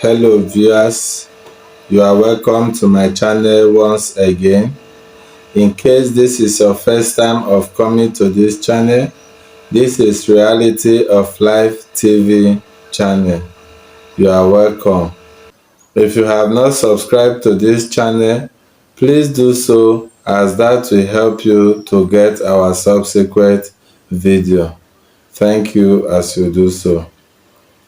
Hello viewers, you are welcome to my channel once again. In case this is your first time of coming to this channel, this is Reality of Life TV channel. You are welcome. If you have not subscribed to this channel, please do so, as that will help you to get our subsequent video. Thank you as you do so.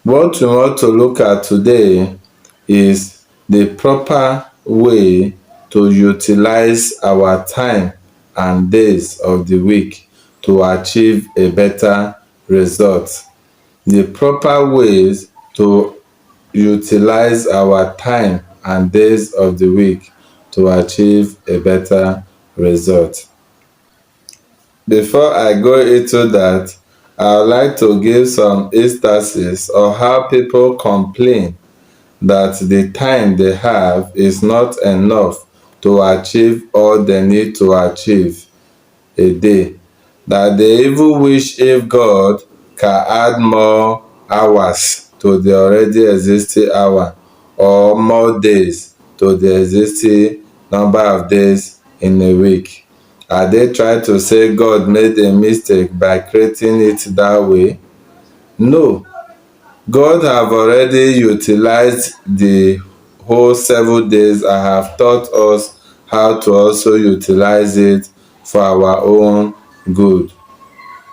What we want to look at today is the proper way to utilize our time and days of the week to achieve a better result. The proper ways to utilize our time and days of the week to achieve a better result. Before I go into that, I would like to give some instances of how people complain that the time they have is not enough to achieve all they need to achieve a day. That they even wish if God can add more hours to the already existing hour, or more days to the existing number of days in a week. Are they trying to say God made a mistake by creating it that way? No. God have already utilized the whole 7 days and have taught us how to also utilize it for our own good.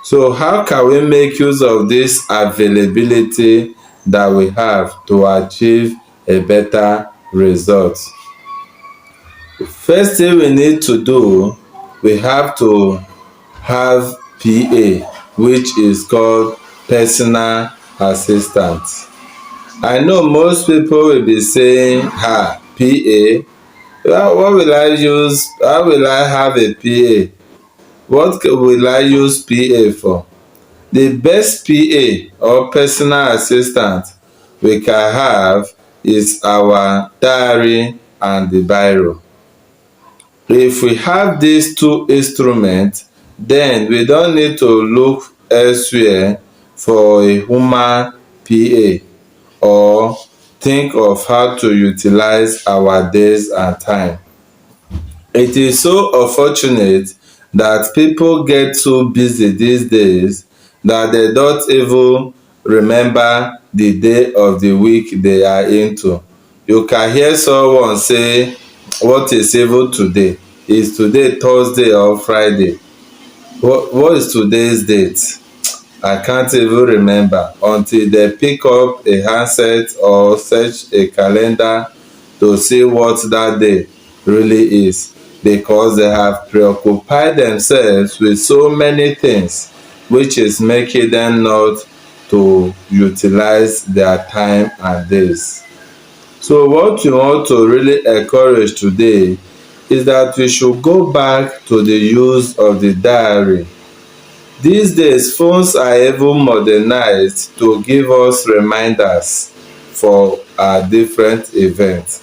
So how can we make use of this availability that we have to achieve a better result? First thing we need to do, we have to have PA, which is called personal assistant. I know most people will be saying, PA, what will I use? How will I have a PA? What will I use PA for? The best PA or personal assistant we can have is our diary and the biro. If we have these two instruments, then we don't need to look elsewhere for a human PA or think of how to utilize our days and time. It is so unfortunate that people get so busy these days that they don't even remember the day of the week they are into. You can hear someone say, what is even today? Is today Thursday or Friday? What is today's date? I can't even remember until they pick up a handset or search a calendar to see what that day really is, because they have preoccupied themselves with so many things, which is making them not to utilize their time and days. So what we want to really encourage today is that we should go back to the use of the diary. These days, phones are even modernized to give us reminders for our different events.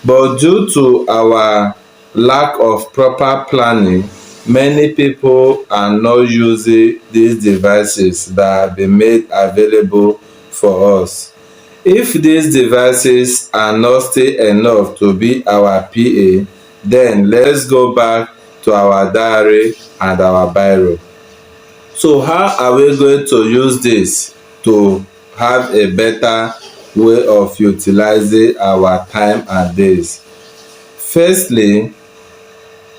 But due to our lack of proper planning, many people are not using these devices that have been made available for us. If these devices are not still enough to be our PA, then let's go back to our diary and our biro. So how are we going to use this to have a better way of utilizing our time and days? Firstly,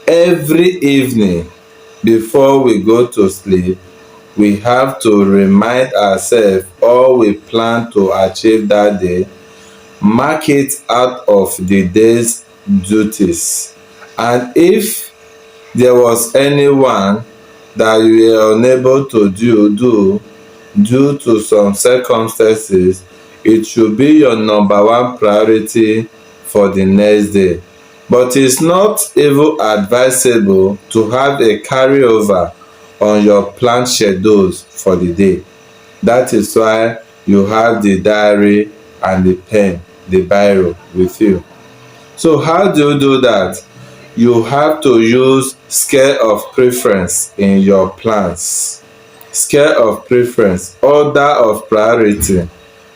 every evening before we go to sleep, we have to remind ourselves all we plan to achieve that day, mark it out of the day's duties. And if there was anyone that you were unable to do due to some circumstances, it should be your number one priority for the next day. But it's not even advisable to have a carryover on your planned schedules for the day. That is why you have the diary and the pen, the biro with you. So how do you do that? You have to use scale of preference in your plans. Scale of preference, order of priority.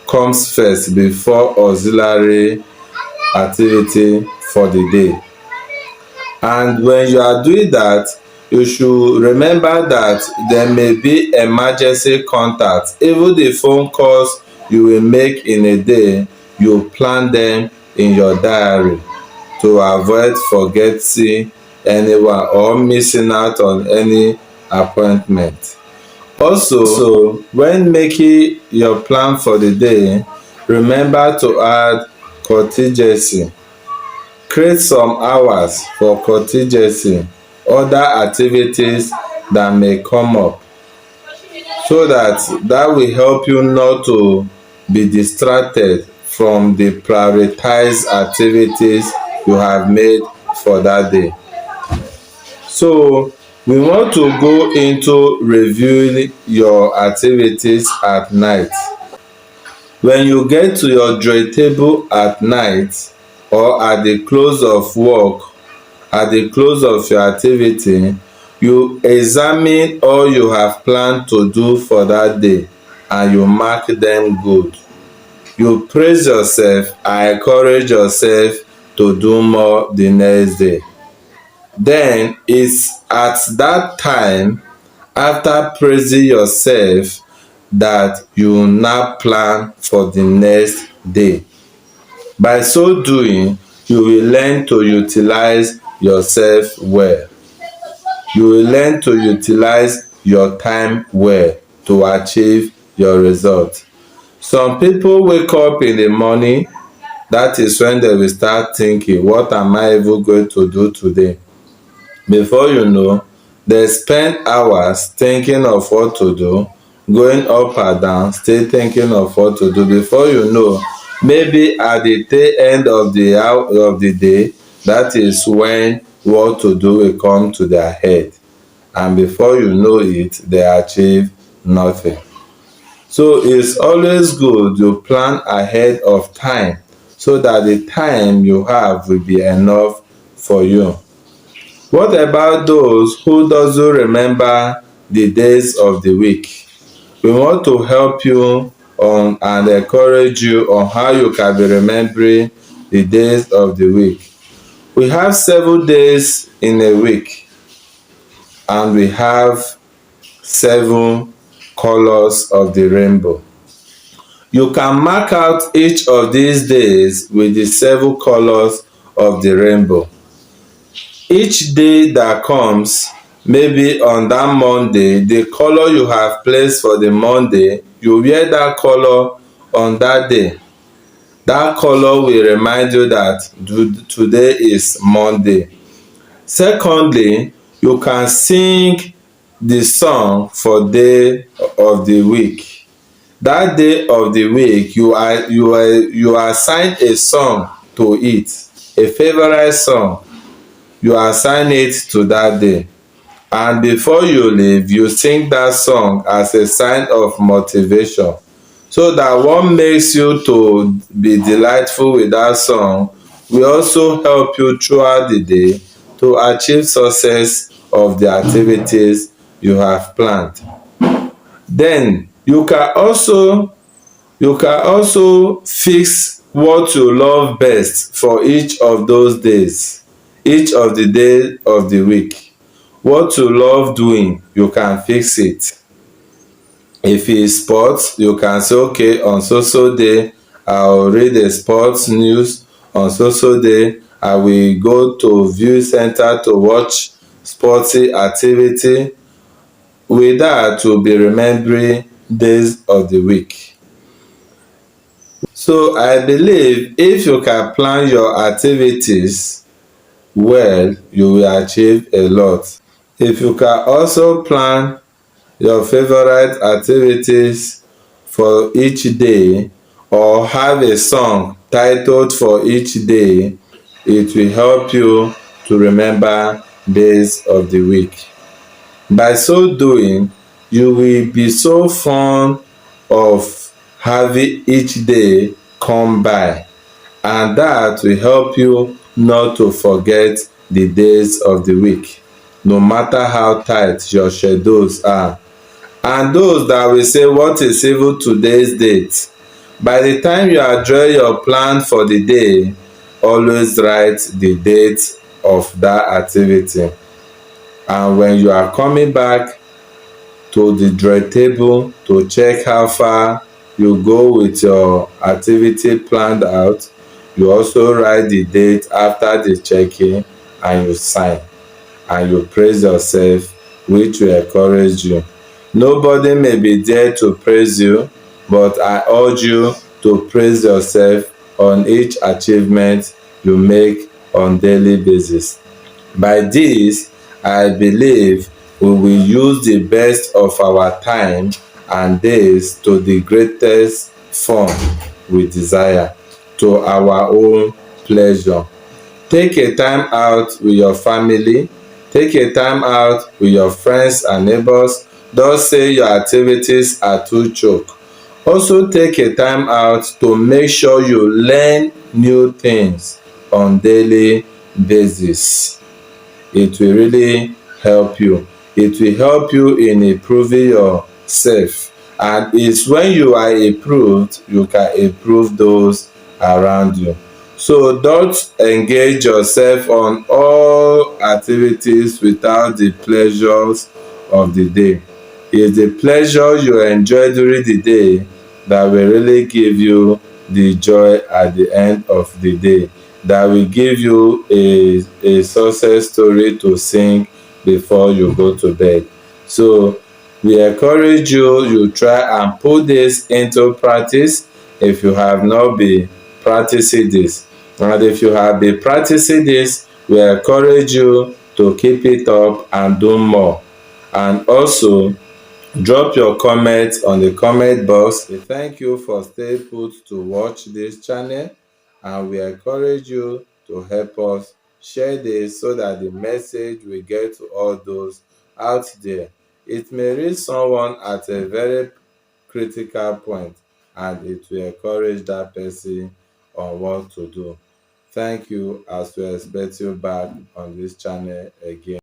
comes first before auxiliary activity for the day. And when you are doing that, you should remember that there may be emergency contact. Even the phone calls you will make in a day, you plan them in your diary to avoid forgetting anyone or missing out on any appointment. Also, when making your plan for the day, remember to add contingency. Create some hours for contingency, other activities that may come up, so that will help you not to be distracted from the prioritized activities you have made for that day. So we want to go into reviewing your activities at night. When you get to your drawing table at night or at the close of work, at the close of your activity, you examine all you have planned to do for that day and you mark them good. You praise yourself and encourage yourself to do more the next day. Then it's at that time, after praising yourself, that you now plan for the next day. By so doing, you will learn to utilize yourself well. You will learn to utilize your time well to achieve your result. Some people wake up in the morning, that is when they will start thinking, what am I even going to do today? Before you know, they spend hours thinking of what to do, going up and down, still thinking of what to do. Before you know, maybe at the tail end of the day, that is when what to do will come to their head. And before you know it, they achieve nothing. So it's always good to plan ahead of time so that the time you have will be enough for you. What about those who doesn't remember the days of the week? We want to help you on and encourage you on how you can be remembering the days of the week. We have 7 days in a week and we have 7 colors of the rainbow. You can mark out each of these days with the 7 colors of the rainbow. Each day that comes, maybe on that Monday, the color you have placed for the Monday, you wear that color on that day. That color will remind you that today is Monday. Secondly, you can sing the song for day of the week. That day of the week, you assign a song to it, a favorite song. You assign it to that day, and before you leave, you sing that song as a sign of motivation, so that what makes you to be delightful with that song will also help you throughout the day to achieve success of the activities you have planned. Then you can also fix what you love best for each of those days, each of the days of the week. What you love doing, you can fix it. If it's sports, you can say, okay, on so day I'll read the sports news. On so day I will go to view center to watch sporty activity. With that, you'll be remembering days of the week. So I believe if you can plan your activities well, you will achieve a lot. If you can also plan your favorite activities for each day or have a song titled for each day, it will help you to remember days of the week. By so doing, you will be so fond of having each day come by, and that will help you not to forget the days of the week, no matter how tight your schedules are. And those that will say, what is even today's date? By the time you are drawing your plan for the day, always write the date of that activity. And when you are coming back to the drawing table to check how far you go with your activity planned out, you also write the date after the checking and you sign and you praise yourself, which will encourage you. Nobody may be there to praise you, but I urge you to praise yourself on each achievement you make on daily basis. By this, I believe we will use the best of our time and days to the greatest form we desire, to our own pleasure. Take a time out with your family, take a time out with your friends and neighbors. Don't say your activities are too choke. Also take a time out to make sure you learn new things on daily basis. It will really help you. It will help you in improving yourself, and it's when you are improved you can improve those around you. So don't engage yourself on all activities without the pleasures of the day. It's the pleasure you enjoy during the day that will really give you the joy at the end of the day, that will give you a success story to sing before you go to bed. So we encourage you, you try and put this into practice if you have not been practicing this. And if you have been practicing this, we encourage you to keep it up and do more. And also, drop your comment on the comment box. We thank you for staying put to watch this channel, and we encourage you to help us share this so that the message will get to all those out there. It may reach someone at a very critical point and it will encourage that person on what to do. Thank you, as we expect you back on this channel again.